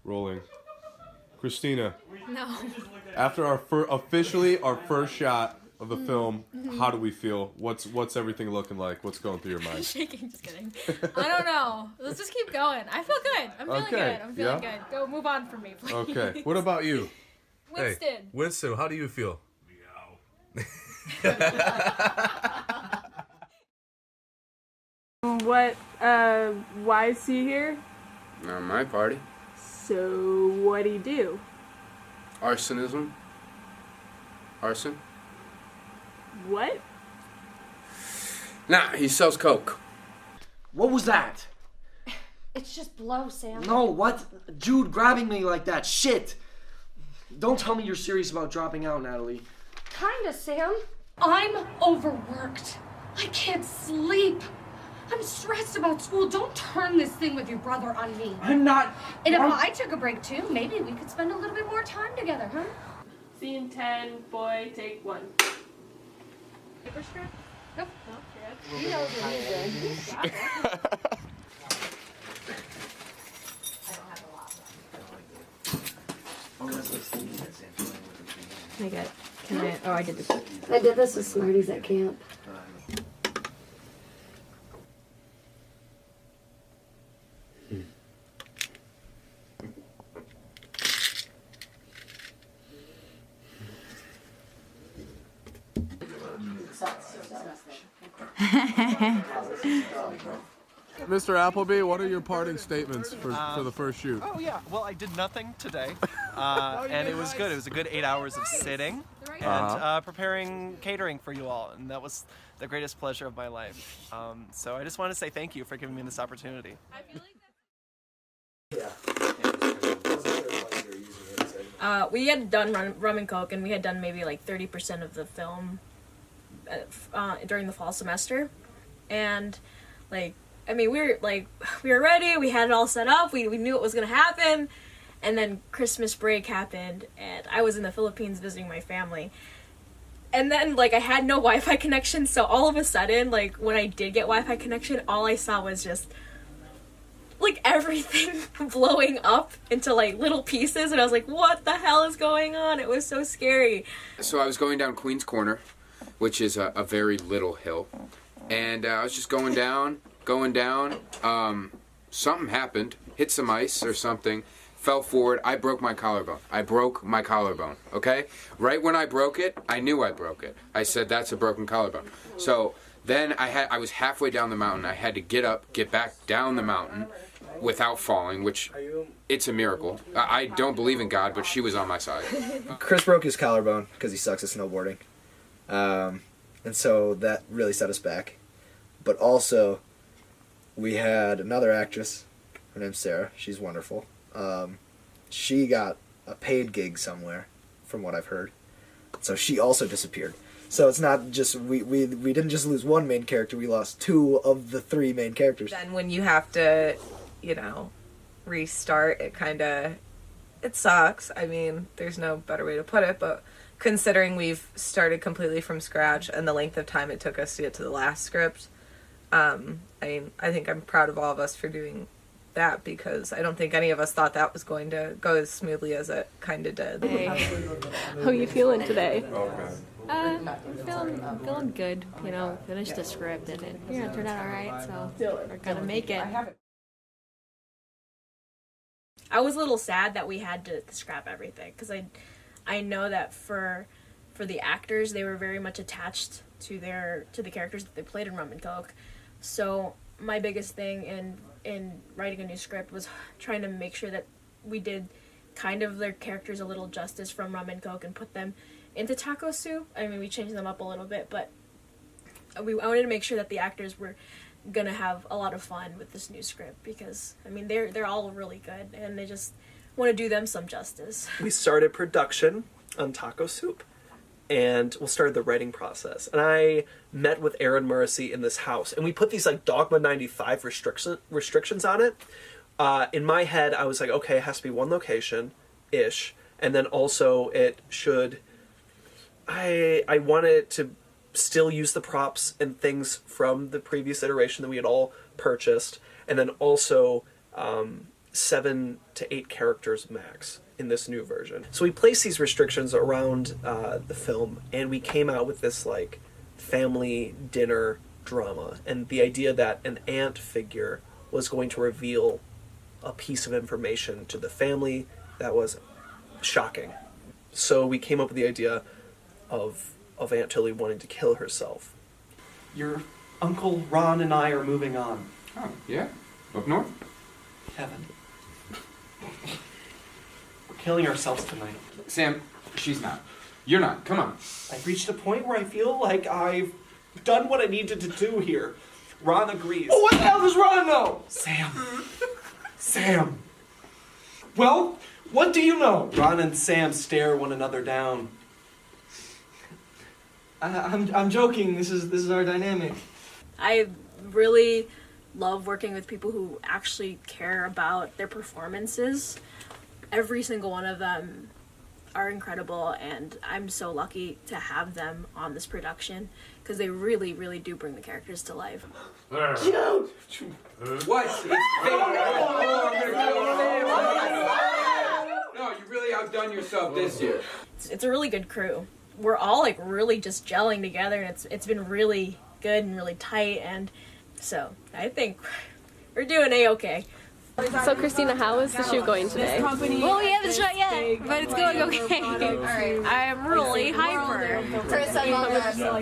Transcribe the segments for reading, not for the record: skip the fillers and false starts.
Rolling. Christina. No. After our officially our first shot of the film, how do we feel? What's everything looking like? What's going through your mind? Shaking, just kidding. I don't know. Let's just keep going. I feel good. I'm feeling good. I'm feeling good. Go move on from me, please. Okay. What about you? Winston. Hey, Winston, how do you feel? Why is he here? Not my party. So, what'd he do? Arsonism. Arson? What? Nah, he sells coke. What was that? It's just blow, Sam. No, what? Jude grabbing me like that. Shit. Don't tell me you're serious about dropping out, Natalie. Kinda, Sam. I'm overworked. I can't sleep. I'm stressed about school. Don't turn this thing with your brother on me. I'm not... And if I took a break too, maybe we could spend a little bit more time together, huh? Scene 10, boy, take 1. Paper strip? Nope. No, he knows what he's doing. He's got it. I got. Can I? Oh, I did this. I did this with Smarties at camp. Mr. Appleby, what are your parting statements for the first shoot? Oh yeah, well I did nothing today, and it was good. It was a good 8 hours of sitting and preparing catering for you all, and that was the greatest pleasure of my life. So I just want to say thank you for giving me this opportunity. We had done rum and coke, and we had done maybe like 30% of the film during the fall semester, and like. I mean, we were ready. We had it all set up. We knew it was gonna happen, and then Christmas break happened, and I was in the Philippines visiting my family, and then like I had no Wi-Fi connection. So all of a sudden, like when I did get Wi-Fi connection, all I saw was just like everything blowing up into like little pieces, and I was like, "What the hell is going on?" It was so scary. So I was going down Queens Corner, which is a very little hill, and I was just going down. Something happened, hit some ice or something, fell forward. I broke my collarbone. Okay? Right when I broke it, I knew I broke it. I said, that's a broken collarbone. So then I was halfway down the mountain. I had to get up, get back down the mountain without falling, which it's a miracle. I don't believe in God, but she was on my side. Chris broke his collarbone because he sucks at snowboarding. And so that really set us back. But also, we had another actress. Her name's Sarah. She's wonderful. She got a paid gig somewhere, from what I've heard. So she also disappeared. So it's not just, we didn't just lose one main character, we lost 2 of the 3 main characters. Then when you have to, restart, it sucks. I mean, there's no better way to put it, but considering we've started completely from scratch and the length of time it took us to get to the last script, I think I'm proud of all of us for doing that, because I don't think any of us thought that was going to go as smoothly as it kind of did. Hey. How are you feeling today? I'm feeling good. Finished the script, and it turned out all right. So we're gonna make it. I was a little sad that we had to scrap everything, because I know that for the actors, they were very much attached to the characters that they played in Rum and Coke. So my biggest thing in writing a new script was trying to make sure that we did kind of their characters a little justice from Rum and Coke and put them into Taco Soup. I mean, we changed them up a little bit, but I wanted to make sure that the actors were gonna have a lot of fun with this new script, because I mean they're all really good, and I just want to do them some justice. We started production on Taco Soup, and we started the writing process. And I met with Aaron Morrissey in this house, and we put these like Dogma 95 restrictions on it. In my head, I was like, okay, it has to be one location-ish, and then also it should... I wanted it to still use the props and things from the previous iteration that we had all purchased, and then also 7 to 8 characters max in this new version. So we placed these restrictions around the film, and we came out with this like family dinner drama, and the idea that an aunt figure was going to reveal a piece of information to the family that was shocking. So we came up with the idea of Aunt Tilly wanting to kill herself. Your Uncle Ron and I are moving on. Oh, yeah? Up north? Kevin. We're killing ourselves tonight. Sam, she's not. You're not. Come on. I've reached a point where I feel like I've done what I needed to do here. Ron agrees. Oh, what the hell does Ron know? Sam. Sam. Well, what do you know? Ron and Sam stare one another down. I'm joking. This is our dynamic. I really love working with people who actually care about their performances. Every single one of them are incredible, and I'm so lucky to have them on this production because they really, really do bring the characters to life. What? It's fake. No, you really outdone yourself this year. It's a really good crew. We're all like really just gelling together, and it's been really good and really tight, and so I think we're doing A-okay. So Christina, how is the shoot going today? Well, we haven't shot yet, but it's going okay. I'm really hyper.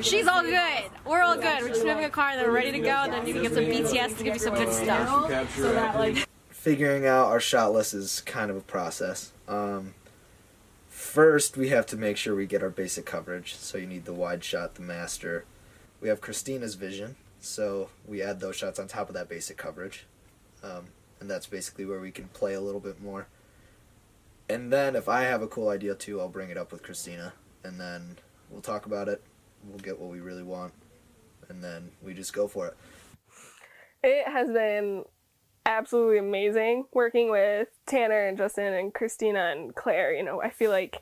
She's all good. We're all good. We're just moving a car and then we're ready to go, and then you can get some BTS to give you some good stuff. So that, like... Figuring out our shot list is kind of a process. First, we have to make sure we get our basic coverage. So you need the wide shot, the master. We have Christina's vision, so we add those shots on top of that basic coverage. And that's basically where we can play a little bit more. And then if I have a cool idea too, I'll bring it up with Christina, and then we'll talk about it. We'll get what we really want, and then we just go for it. It has been absolutely amazing working with Tanner and Justin and Christina and Claire. You know, I feel like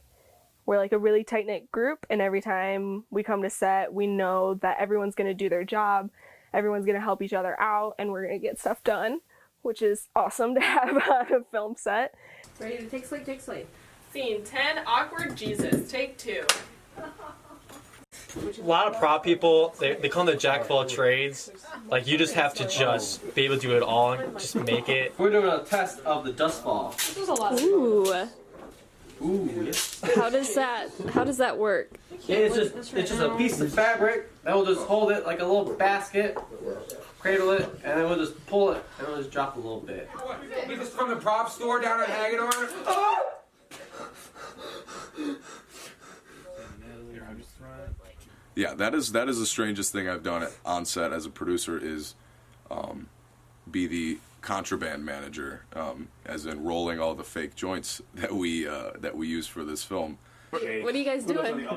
we're like a really tight-knit group, and every time we come to set, we know that everyone's going to do their job, everyone's going to help each other out, and we're going to get stuff done, which is awesome to have on a film set. Ready to take slate, take slate. Scene 10, awkward Jesus, take 2. A lot of prop people, they call them the jack of all trades. Like, you just have to just be able to do it all and just make it. We're doing a test of the dust fall. This was a lot of fun. Ooh, yes. How does that work? It's just a piece of fabric that will just hold it like a little basket, cradle it, and then we'll just pull it and we'll just drop a little bit. Get this from the prop store down at Hagedorn? Oh! Yeah, that is the strangest thing I've done on set as a producer is be the contraband manager, as in rolling all the fake joints that we use for this film. What are you guys doing?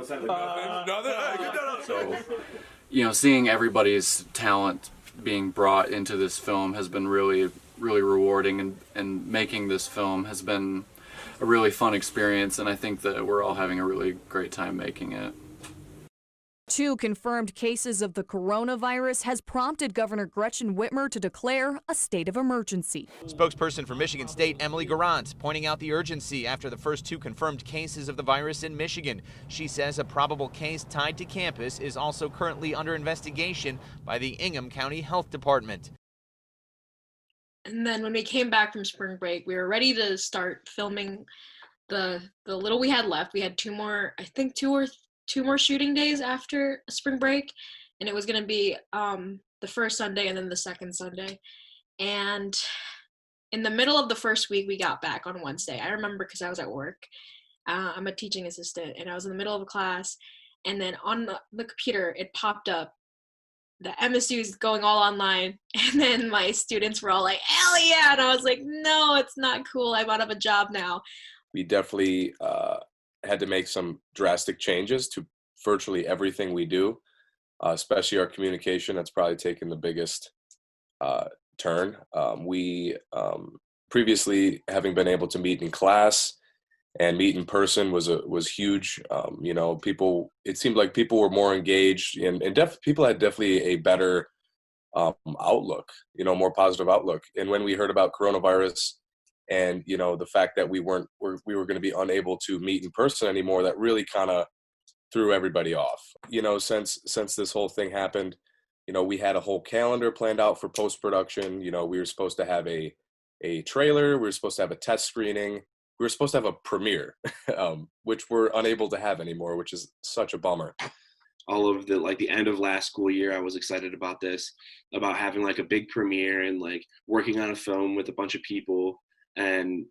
So, you know, seeing everybody's talent being brought into this film has been really, really rewarding, and making this film has been a really fun experience, and I think that we're all having a really great time making it. 2 confirmed cases of the coronavirus has prompted Governor Gretchen Whitmer to declare a state of emergency. Spokesperson for Michigan State Emily Garant pointing out the urgency after the first 2 confirmed cases of the virus in Michigan. She says a probable case tied to campus is also currently under investigation by the Ingham County Health Department. And then when we came back from spring break, we were ready to start filming the little we had left. We had 2 more, I think 2 more shooting days after spring break, and it was going to be the first Sunday and then the second Sunday. And in the middle of the first week, we got back on Wednesday. I remember because I was at work. I'm a teaching assistant, and I was in the middle of a class, and then on the computer, it popped up, the MSU is going all online, and then my students were all like, hell yeah, and I was like, no, it's not cool. I'm out of a job now. We definitely had to make some drastic changes to virtually everything we do, especially our communication. That's probably taken the biggest turn. We previously, having been able to meet in class and meet in person was huge. You know, it seemed like people were more engaged, and people had definitely a better outlook, you know, more positive outlook. And when we heard about coronavirus And, you know, the fact that we were going to be unable to meet in person anymore, that really kind of threw everybody off. You know, since this whole thing happened, you know, we had a whole calendar planned out for post-production. You know, we were supposed to have a trailer, we were supposed to have a test screening, we were supposed to have a premiere, which we're unable to have anymore, which is such a bummer. All of the end of last school year, I was excited about this, about having like a big premiere and like working on a film with a bunch of people. And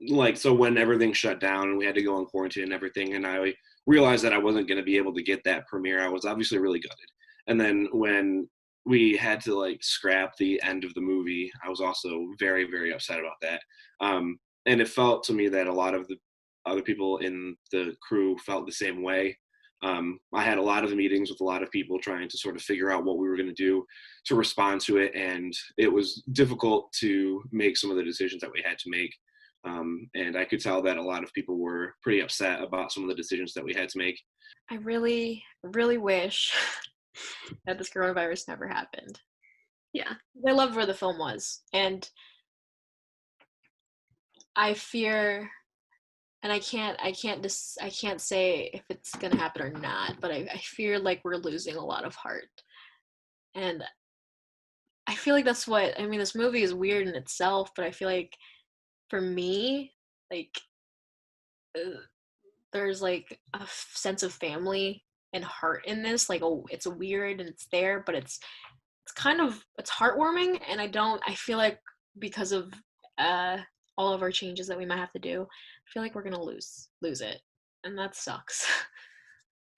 like, so when everything shut down and we had to go in quarantine and everything, and I realized that I wasn't going to be able to get that premiere, I was obviously really gutted. And then when we had to like scrap the end of the movie, I was also very, very upset about that. And it felt to me that a lot of the other people in the crew felt the same way. I had a lot of meetings with a lot of people trying to sort of figure out what we were going to do to respond to it. And it was difficult to make some of the decisions that we had to make. And I could tell that a lot of people were pretty upset about some of the decisions that we had to make. I really, really wish that this coronavirus never happened. Yeah, I loved where the film was. And I fear, and I can't say if it's gonna happen or not, but I fear like we're losing a lot of heart. And I feel like that's what, I mean, this movie is weird in itself, but I feel like for me, like, there's like a sense of family and heart in this. Like, oh, it's weird and it's there, but it's kind of, it's heartwarming. And I feel like because of all of our changes that we might have to do, I feel like we're gonna lose it, and that sucks.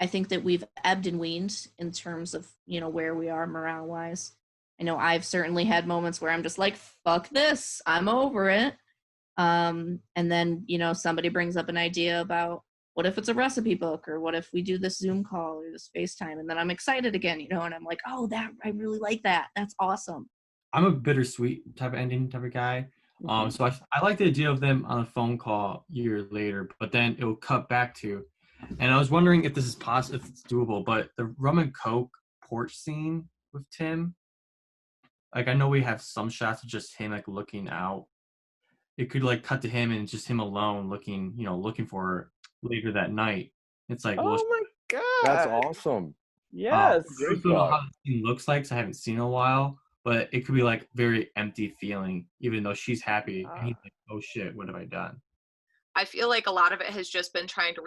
I think that we've ebbed and weaned in terms of, you know, where we are morale wise. I know I've certainly had moments where I'm just like, fuck this, I'm over it. And then, you know, somebody brings up an idea about what if it's a recipe book, or what if we do this Zoom call or this FaceTime, and then I'm excited again, you know, and I'm like, oh, that, I really like that. That's awesome. I'm a bittersweet type of ending type of guy. So I like the idea of them on a phone call a year later, but then it will cut back to, and I was wondering if this is possible, if it's doable, but the rum and coke porch scene with Tim, like I know we have some shots of just him like looking out. It could like cut to him and just him alone looking, you know, looking for her later that night. It's like, well, my god, that's awesome. Yes. I don't know how the scene looks like, 'cause I haven't seen it in a while, but it could be like very empty feeling, even though she's happy. And he's like, oh shit, what have I done? I feel like a lot of it has just been trying to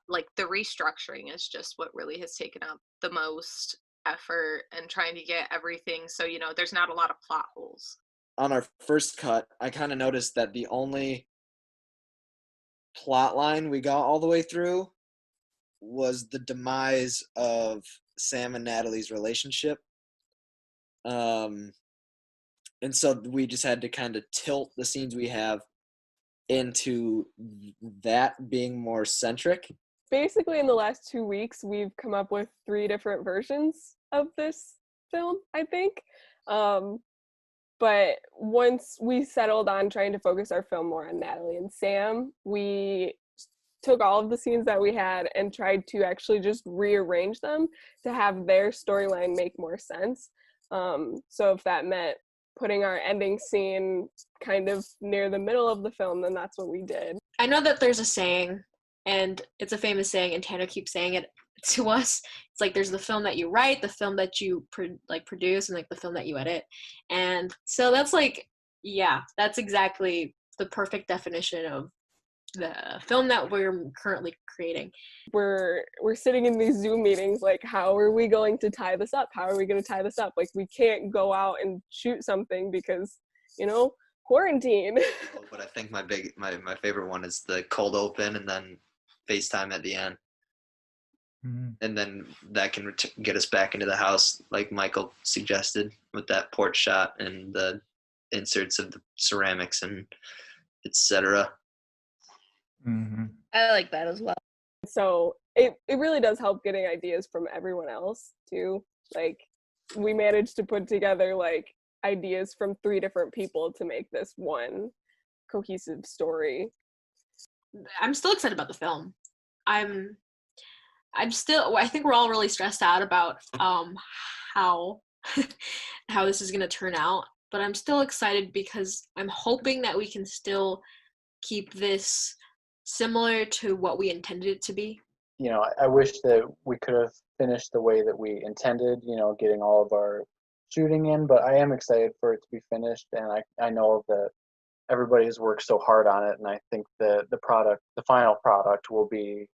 like the restructuring is just what really has taken up the most effort, and trying to get everything so, you know, there's not a lot of plot holes. On our first cut, I kind of noticed that the only plot line we got all the way through was the demise of Sam and Natalie's relationship. And so we just had to kind of tilt the scenes we have into that being more centric. Basically, in the last 2 weeks, we've come up with 3 different versions of this film, I think. But once we settled on trying to focus our film more on Natalie and Sam, we took all of the scenes that we had and tried to actually just rearrange them to have their storyline make more sense. So if that meant putting our ending scene kind of near the middle of the film, then that's what we did. I know that there's a saying, and it's a famous saying, and Tanner keeps saying it to us. It's like there's the film that you write, the film that you produce, and like the film that you edit. And so that's like, yeah, that's exactly the perfect definition of the film that we're currently creating. We're sitting in these Zoom meetings like, how are we going to tie this up? How are we going to tie this up? Like, we can't go out and shoot something because, you know, quarantine. But I think my favorite one is the cold open and then FaceTime at the end. And then that can get us back into the house, like Michael suggested, with that porch shot and the inserts of the ceramics and etc. I like that as well. So it really does help getting ideas from everyone else too. Like, we managed to put together like ideas from 3 different people to make this one cohesive story. I'm still excited about the film. I think we're all really stressed out about how this is going to turn out. but I'm still excited because I'm hoping that we can still keep this similar to what we intended it to be. You know, I wish that we could have finished the way that we intended, you know, getting all of our shooting in, but I am excited for it to be finished, and I know that everybody has worked so hard on it, and I think that the final product will be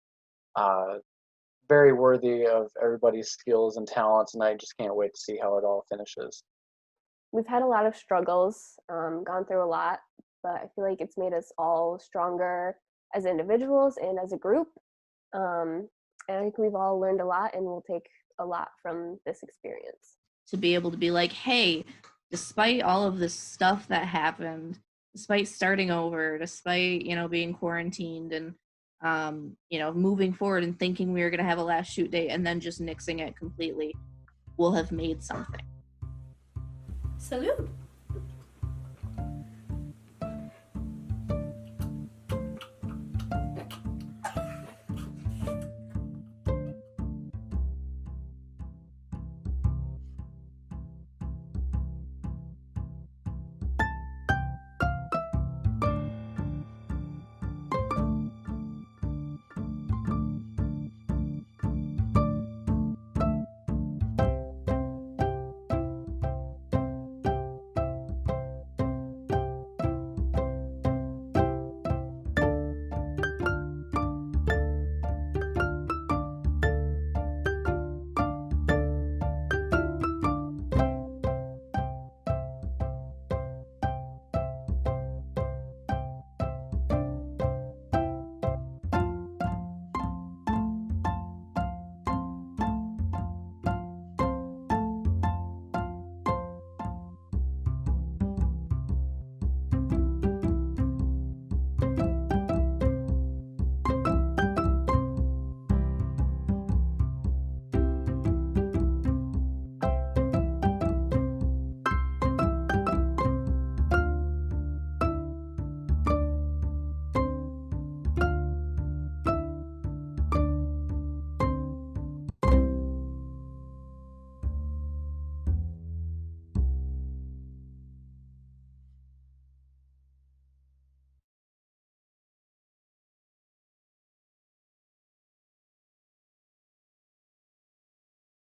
very worthy of everybody's skills and talents, and I just can't wait to see how it all finishes. We've had a lot of struggles, gone through a lot, but I feel like it's made us all stronger as individuals and as a group. And I think we've all learned a lot, and we'll take a lot from this experience. To be able to be like, hey, despite all of this stuff that happened, despite starting over, despite, you know, being quarantined and, you know, moving forward and thinking we were going to have a last shoot date and then just nixing it completely, we'll have made something. Salute.